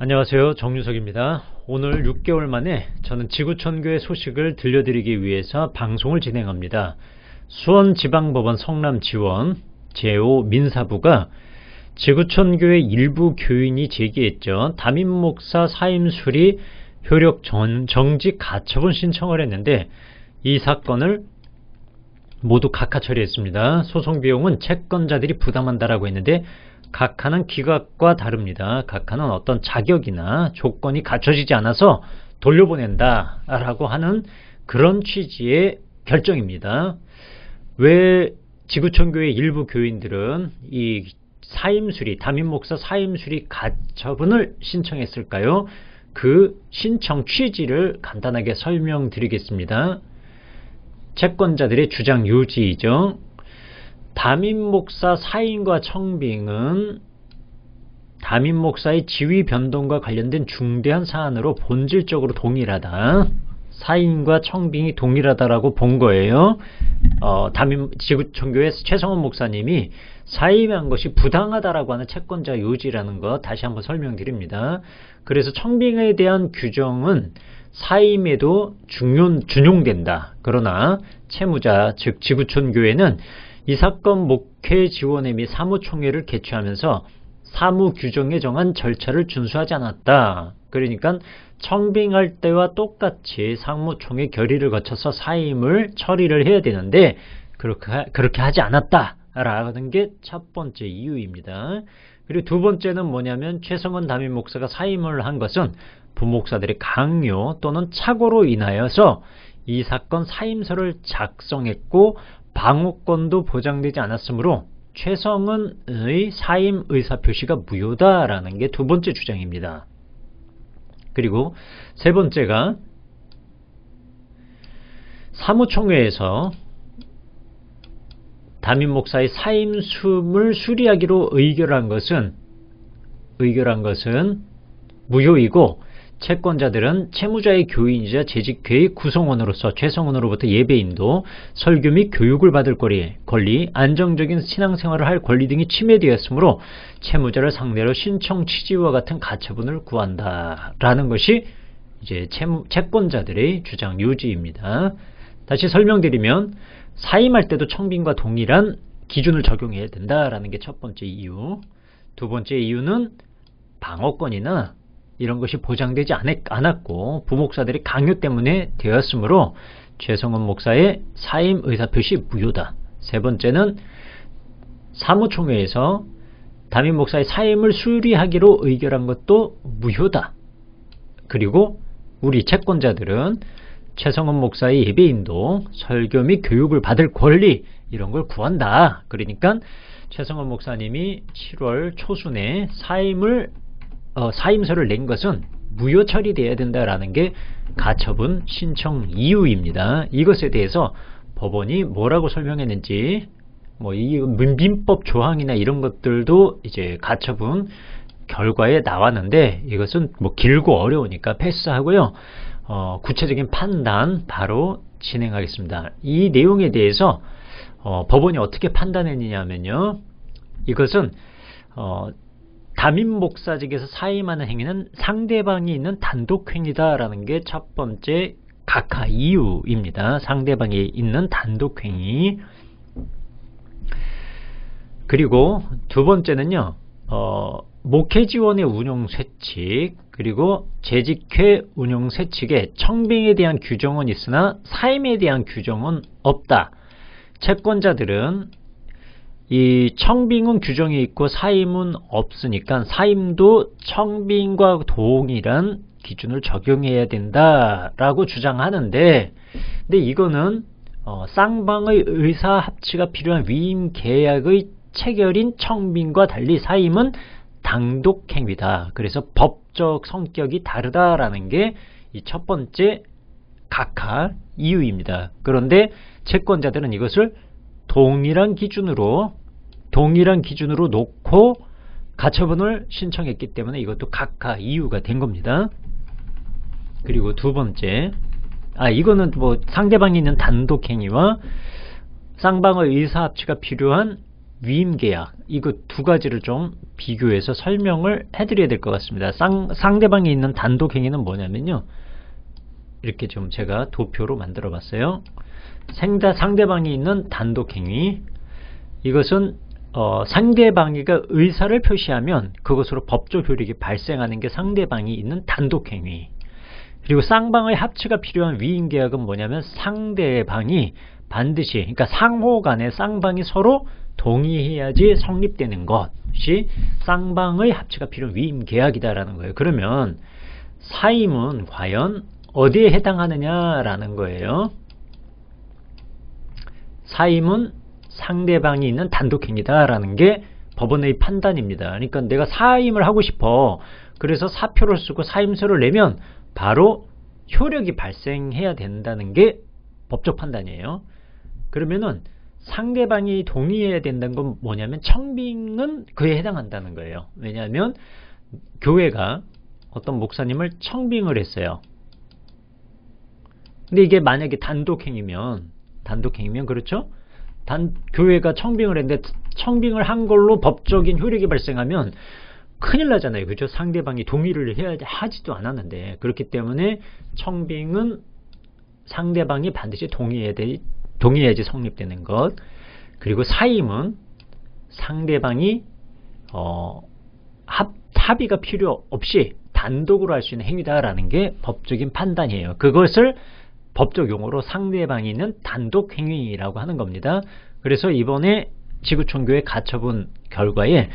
안녕하세요. 정유석입니다. 오늘 6개월 만에 저는 지구촌교회 소식을 들려드리기 위해서 방송을 진행합니다. 수원지방법원 성남지원 제5 민사부가 지구촌교회 일부 교인이 제기했죠. 담임 목사 사임 수리 효력 정지 가처분 신청을 했는데 이 사건을 모두 각하 처리했습니다. 소송 비용은 채권자들이 부담한다라고 했는데 각하는 기각과 다릅니다. 각하는 어떤 자격이나 조건이 갖춰지지 않아서 돌려보낸다 라고 하는 그런 취지의 결정입니다. 왜 지구촌교회 일부 교인들은 이 사임수리, 담임 목사 사임수리 가처분을 신청했을까요? 그 신청 취지를 간단하게 설명드리겠습니다. 채권자들의 주장 유지이죠. 담임 목사 사임과 청빙은 담임 목사의 지위 변동과 관련된 중대한 사안으로 본질적으로 동일하다. 사임과 청빙이 동일하다라고 본 거예요. 지구촌교회 최성원 목사님이 사임한 것이 부당하다라고 하는 채권자 요지라는 거 다시 한번 설명드립니다. 그래서 청빙에 대한 규정은 사임에도 준용된다. 그러나 채무자 즉 지구촌교회는 이 사건 목회 지원회 및 사무총회를 개최하면서 사무 규정에 정한 절차를 준수하지 않았다. 그러니까 청빙할 때와 똑같이 사무총회 결의를 거쳐서 사임을 처리를 해야 되는데 그렇게 하지 않았다라는 게 첫 번째 이유입니다. 그리고 두 번째는 뭐냐면 최성원 담임 목사가 사임을 한 것은 부목사들의 강요 또는 착오로 인하여서 이 사건 사임서를 작성했고 방어권도 보장되지 않았으므로 최성은의 사임 의사표시가 무효다라는 게 두 번째 주장입니다. 그리고 세 번째가 사무총회에서 담임 목사의 사임숨을 수리하기로 의결한 것은 무효이고 채권자들은 채무자의 교인이자 재직회의 구성원으로서 최성원으로부터 예배인도 설교 및 교육을 받을 권리, 안정적인 신앙생활을 할 권리 등이 침해되었으므로 채무자를 상대로 신청 취지와 같은 가처분을 구한다라는 것이 이제 채권자들의 주장 요지입니다. 다시 설명드리면 사임할 때도 청빙과 동일한 기준을 적용해야 된다라는 게 첫 번째 이유. 두 번째 이유는 방어권이나 이런 것이 보장되지 않았고 부목사들의 강요 때문에 되었으므로 최성원 목사의 사임 의사표시 무효다. 세 번째는 사무총회에서 담임 목사의 사임을 수리하기로 의결한 것도 무효다. 그리고 우리 채권자들은 최성원 목사의 예배인도 설교 및 교육을 받을 권리 이런 걸 구한다. 그러니까 최성원 목사님이 7월 초순에 사임서를 낸 것은 무효 처리되어야 된다라는 게 가처분 신청 이유입니다. 이것에 대해서 법원이 뭐라고 설명했는지 이 민법 조항이나 이런 것들도 이제 가처분 결과에 나왔는데 이것은 길고 어려우니까 패스하고요. 구체적인 판단 바로 진행하겠습니다. 이 내용에 대해서 법원이 어떻게 판단했느냐면요. 이것은 담임 목사직에서 사임하는 행위는 상대방이 있는 단독행위다라는 게 첫 번째 각하 이유입니다. 상대방이 있는 단독행위. 그리고 두 번째는요. 목회지원의 운용쇠칙 그리고 재직회 운용쇠칙에 청빙에 대한 규정은 있으나 사임에 대한 규정은 없다. 채권자들은 이 청빙은 규정이 있고 사임은 없으니까 사임도 청빙과 동일한 기준을 적용해야 된다라고 주장하는데 근데 이거는 쌍방의 의사 합치가 필요한 위임 계약의 체결인 청빙과 달리 사임은 단독 행위다. 그래서 법적 성격이 다르다라는 게 이 첫 번째 각하 이유입니다. 그런데 채권자들은 이것을 동일한 기준으로 놓고 가처분을 신청했기 때문에 이것도 각하 이유가 된 겁니다. 그리고 두 번째, 이거는 상대방이 있는 단독 행위와 쌍방의 의사 합치가 필요한 위임계약, 이거 두 가지를 좀 비교해서 설명을 해드려야 될 것 같습니다. 상대방이 있는 단독행위는 뭐냐면요, 이렇게 좀 제가 도표로 만들어 봤어요. 상대방이 있는 단독행위, 이것은 상대방이가 의사를 표시하면 그것으로 법적 효력이 발생하는 게 상대방이 있는 단독행위. 그리고 쌍방의 합치가 필요한 위임계약은 뭐냐면 상대방이 반드시, 그러니까 상호간에 쌍방이 서로 동의해야지 성립되는 것이 쌍방의 합치가 필요한 위임계약이다라는 거예요. 그러면 사임은 과연 어디에 해당하느냐라는 거예요. 사임은 상대방이 있는 단독행위다라는 게 법원의 판단입니다. 그러니까 내가 사임을 하고 싶어. 그래서 사표를 쓰고 사임서를 내면 바로 효력이 발생해야 된다는 게 법적 판단이에요. 그러면은 상대방이 동의해야 된다는 건 뭐냐면 청빙은 그에 해당한다는 거예요. 왜냐하면 교회가 어떤 목사님을 청빙을 했어요. 근데 이게 만약에 단독행위면 그렇죠? 교회가 청빙을 했는데 청빙을 한 걸로 법적인 효력이 발생하면 큰일 나잖아요. 그죠? 상대방이 동의를 하지도 않았는데. 그렇기 때문에 청빙은 상대방이 반드시 동의해야지 성립되는 것. 그리고 사임은 상대방이 합의가 필요 없이 단독으로 할 수 있는 행위다라는 게 법적인 판단이에요. 그것을 법적 용어로 상대방이 있는 단독행위라고 하는 겁니다. 그래서 이번에 지구촌교회 가처분 결과에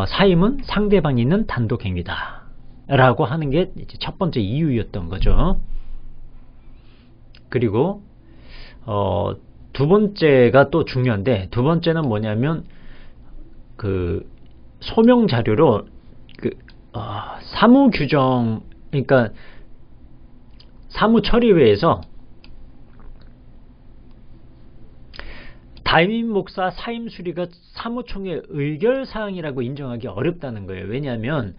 사임은 상대방이 있는 단독행위다 라고 하는 게 이제 첫 번째 이유였던 거죠. 그리고 두 번째가 또 중요한데, 두 번째는 뭐냐면 그 소명 자료로 사무 규정, 그러니까 사무처리회에서 담임 목사 사임 수리가 사무총회 의결사항이라고 인정하기 어렵다는 거예요. 왜냐하면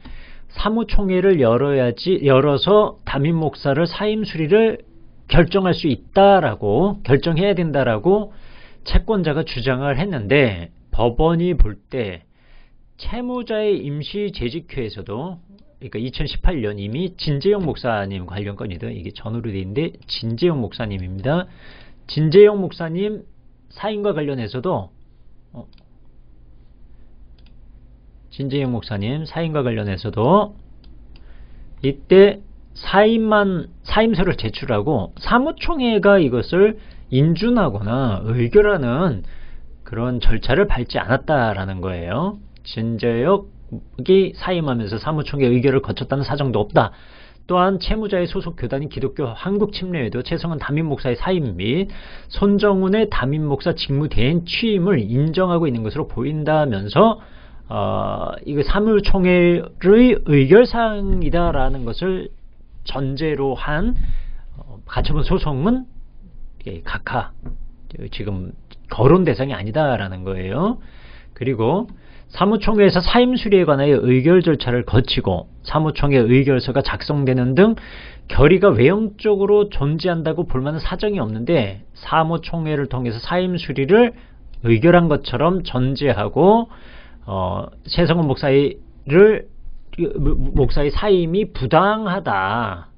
사무총회를 열어서 담임 목사를 사임 수리를 결정할 수 있다라고, 결정해야 된다라고 채권자가 주장을 했는데, 법원이 볼 때 채무자의 임시 재직회에서도, 그러니까 2018년 이미 진재용 목사님 관련 건이다. 이게 전후로 되어 있는데 진재용 목사님입니다. 진재용 목사님 사임과 관련해서도 이때 사임서를 제출하고 사무총회가 이것을 인준하거나 의결하는 그런 절차를 밟지 않았다라는 거예요. 진재용이 사임하면서 사무총회 의결을 거쳤다는 사정도 없다. 또한 채무자의 소속 교단인 기독교 한국침례회도 최성원 담임 목사의 사임 및 손정훈의 담임 목사 직무대행 취임을 인정하고 있는 것으로 보인다면서 이거 사무총회의 의결사항이다라는 것을 전제로 한 가처분 소송은 각하 지금 거론 대상이 아니다라는 거예요. 그리고 사무총회에서 사임 수리에 관하여 의결 절차를 거치고 사무총회 의결서가 작성되는 등 결의가 외형적으로 존재한다고 볼 만한 사정이 없는데, 사무총회를 통해서 사임 수리를 의결한 것처럼 전제하고 최성원 목사의 사임이 부당하다,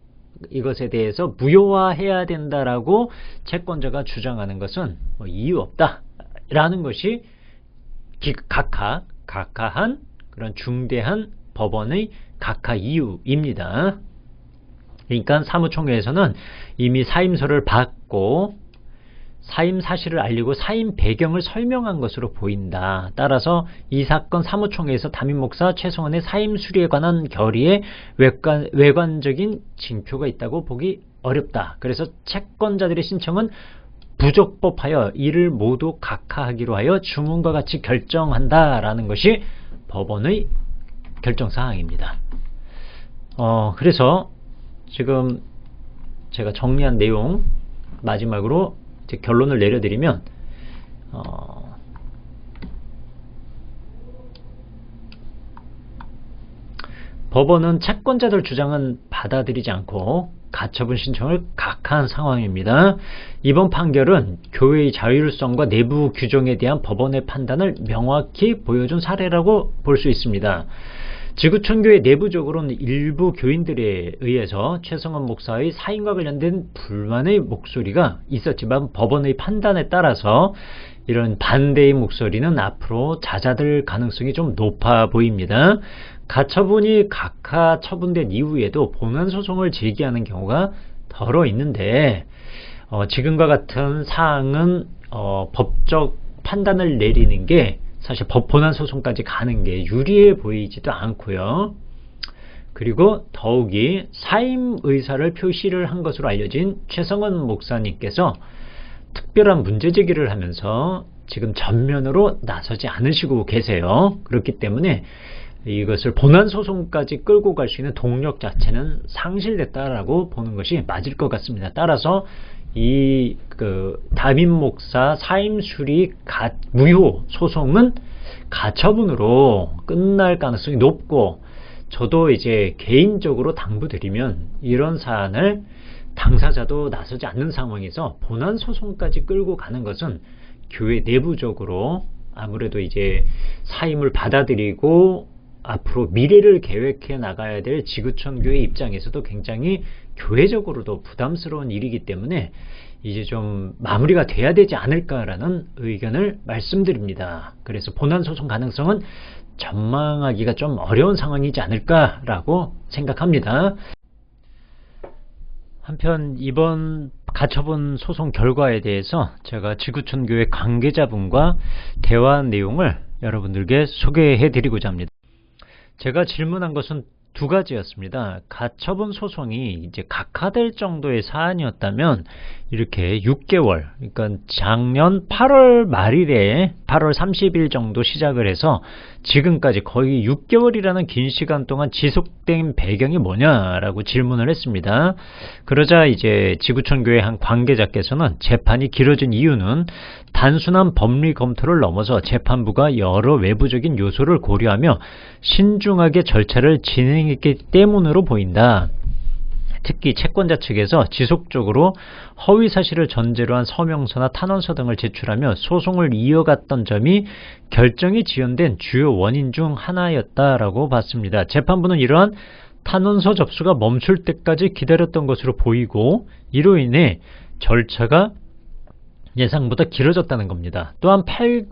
이것에 대해서 무효화해야 된다라고 채권자가 주장하는 것은 이유 없다 라는 것이 각하한 그런 중대한 법원의 각하 이유입니다. 그러니까 사무총회에서는 이미 사임서를 받고 사임 사실을 알리고 사임 배경을 설명한 것으로 보인다. 따라서 이 사건 사무총회에서 담임 목사 최성원의 사임 수리에 관한 결의에 외관적인 징표가 있다고 보기 어렵다. 그래서 채권자들의 신청은 부적법하여 이를 모두 각하하기로 하여 주문과 같이 결정한다라는 것이 법원의 결정사항입니다. 그래서 지금 제가 정리한 내용 마지막으로 이제 결론을 내려드리면, 법원은 채권자들 주장은 받아들이지 않고 가처분 신청을 각하한 상황입니다. 이번 판결은 교회의 자율성과 내부 규정에 대한 법원의 판단을 명확히 보여준 사례라고 볼 수 있습니다. 지구촌교회 내부적으로는 일부 교인들에 의해서 최성원 목사의 사임과 관련된 불만의 목소리가 있었지만 법원의 판단에 따라서 이런 반대의 목소리는 앞으로 잦아들 가능성이 좀 높아 보입니다. 가처분이 각하 처분된 이후에도 본안소송을 제기하는 경우가 덜어 있는데 지금과 같은 사항은 법적 판단을 내리는 게 사실 본안소송까지 가는 게 유리해 보이지도 않고요. 그리고 더욱이 사임 의사를 표시를 한 것으로 알려진 최성원 목사님께서 특별한 문제 제기를 하면서 지금 전면으로 나서지 않으시고 계세요. 그렇기 때문에 이것을 본안소송까지 끌고 갈 수 있는 동력 자체는 상실됐다라고 보는 것이 맞을 것 같습니다. 따라서 이 담임 목사 사임 수리 무효 소송은 가처분으로 끝날 가능성이 높고, 저도 이제 개인적으로 당부드리면 이런 사안을 당사자도 나서지 않는 상황에서 본안 소송까지 끌고 가는 것은 교회 내부적으로 아무래도 이제 사임을 받아들이고 앞으로 미래를 계획해 나가야 될 지구촌 교회 입장에서도 굉장히 교회적으로도 부담스러운 일이기 때문에 이제 좀 마무리가 돼야 되지 않을까라는 의견을 말씀드립니다. 그래서 본안 소송 가능성은 전망하기가 좀 어려운 상황이지 않을까라고 생각합니다. 한편 이번 가처분 소송 결과에 대해서 제가 지구촌 교회 관계자분과 대화한 내용을 여러분들께 소개해 드리고자 합니다. 제가 질문한 것은 두 가지였습니다. 가처분 소송이 이제 각하될 정도의 사안이었다면 이렇게 6개월, 그러니까 작년 8월 말일에 8월 30일 정도 시작을 해서 지금까지 거의 6개월이라는 긴 시간 동안 지속된 배경이 뭐냐라고 질문을 했습니다. 그러자 이제 지구촌 교회 한 관계자께서는 재판이 길어진 이유는 단순한 법리 검토를 넘어서 재판부가 여러 외부적인 요소를 고려하며 신중하게 절차를 진행했기 때문으로 보인다. 특히 채권자 측에서 지속적으로 허위 사실을 전제로 한 서명서나 탄원서 등을 제출하며 소송을 이어갔던 점이 결정이 지연된 주요 원인 중 하나였다라고 봤습니다. 재판부는 이러한 탄원서 접수가 멈출 때까지 기다렸던 것으로 보이고, 이로 인해 절차가 예상보다 길어졌다는 겁니다. 또한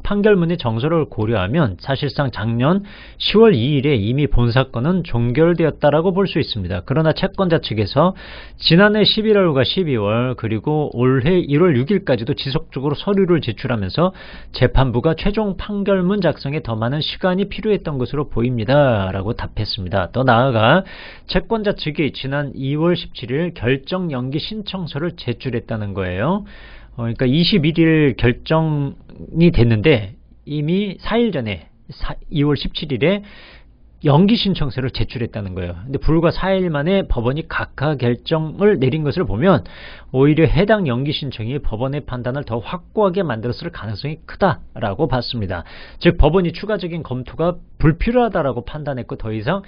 판결문의 정서를 고려하면 사실상 작년 10월 2일에 이미 본 사건은 종결되었다라고 볼 수 있습니다. 그러나 채권자 측에서 지난해 11월과 12월 그리고 올해 1월 6일까지도 지속적으로 서류를 제출하면서 재판부가 최종 판결문 작성에 더 많은 시간이 필요했던 것으로 보입니다 라고 답했습니다. 더 나아가 채권자 측이 지난 2월 17일 결정 연기 신청서를 제출했다는 거예요. 그러니까 21일 결정이 됐는데 이미 4일 전에 2월 17일에 연기 신청서를 제출했다는 거예요. 근데 불과 4일 만에 법원이 각하 결정을 내린 것을 보면 오히려 해당 연기 신청이 법원의 판단을 더 확고하게 만들었을 가능성이 크다라고 봤습니다. 즉 법원이 추가적인 검토가 불필요하다라고 판단했고 더 이상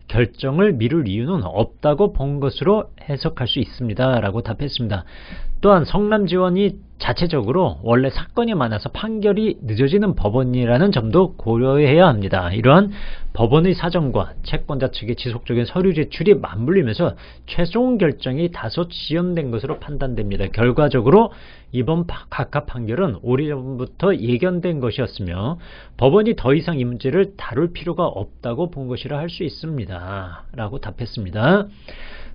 결정을 미룰 이유는 없다고 본 것으로 해석할 수 있습니다 라고 답했습니다. 또한 성남지원이 자체적으로 원래 사건이 많아서 판결이 늦어지는 법원이라는 점도 고려해야 합니다. 이러한 법원의 사정과 채권자 측의 지속적인 서류 제출이 맞물리면서 최종 결정이 다소 지연된 것으로 판단됩니다. 결과적으로 이번 각하 판결은 오래전부터 예견된 것이었으며 법원이 더 이상 이 문제를 다룰 필요가 없다고 본 것이라 할 수 있습니다 라고 답했습니다.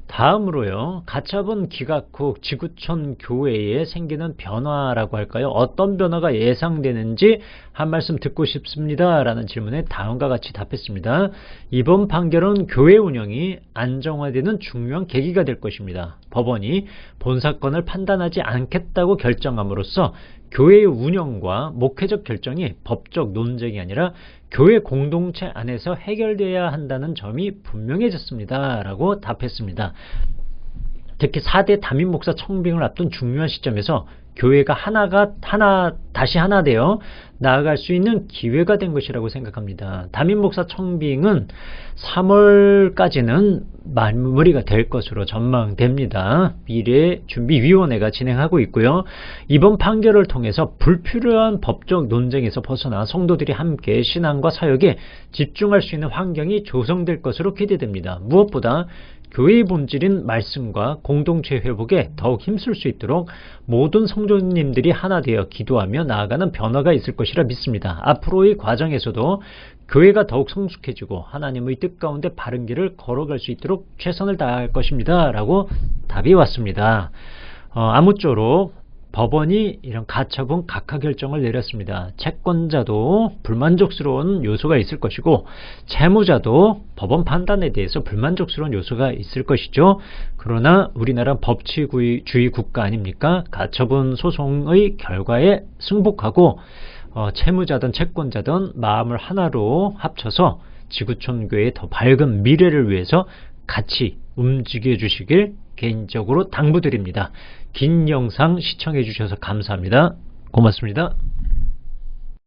다음으로요, 가처분 기각 후 지구촌 교회에 생기는 변화라고 할까요? 어떤 변화가 예상되는지 한 말씀 듣고 싶습니다 라는 질문에 다음과 같이 답했습니다. 이번 판결은 교회 운영이 안정화되는 중요한 계기가 될 것입니다. 법원이 본 사건을 판단하지 않겠다고 결정함으로써 교회의 운영과 목회적 결정이 법적 논쟁이 아니라 교회 공동체 안에서 해결돼야 한다는 점이 분명해졌습니다 라고 답했습니다. 특히 4대 담임 목사 청빙을 앞둔 중요한 시점에서 교회가 다시 하나 되어 나아갈 수 있는 기회가 된 것이라고 생각합니다. 담임 목사 청빙은 3월까지는 마무리가 될 것으로 전망됩니다. 미래준비위원회가 진행하고 있고요. 이번 판결을 통해서 불필요한 법적 논쟁에서 벗어나 성도들이 함께 신앙과 사역에 집중할 수 있는 환경이 조성될 것으로 기대됩니다. 무엇보다 교회의 본질인 말씀과 공동체 회복에 더욱 힘쓸 수 있도록 모든 성도님들이 하나 되어 기도하며 나아가는 변화가 있을 것이라 믿습니다. 앞으로의 과정에서도 교회가 더욱 성숙해지고 하나님의 뜻 가운데 바른 길을 걸어갈 수 있도록 최선을 다할 것입니다. 라고 답이 왔습니다. 아무쪼록 법원이 이런 가처분 각하 결정을 내렸습니다. 채권자도 불만족스러운 요소가 있을 것이고 채무자도 법원 판단에 대해서 불만족스러운 요소가 있을 것이죠. 그러나 우리나라는 법치주의 국가 아닙니까? 가처분 소송의 결과에 승복하고 채무자든 채권자든 마음을 하나로 합쳐서 지구촌교회의 더 밝은 미래를 위해서 같이 움직여 주시길 개인적으로 당부드립니다. 긴 영상 시청해 주셔서 감사합니다. 고맙습니다.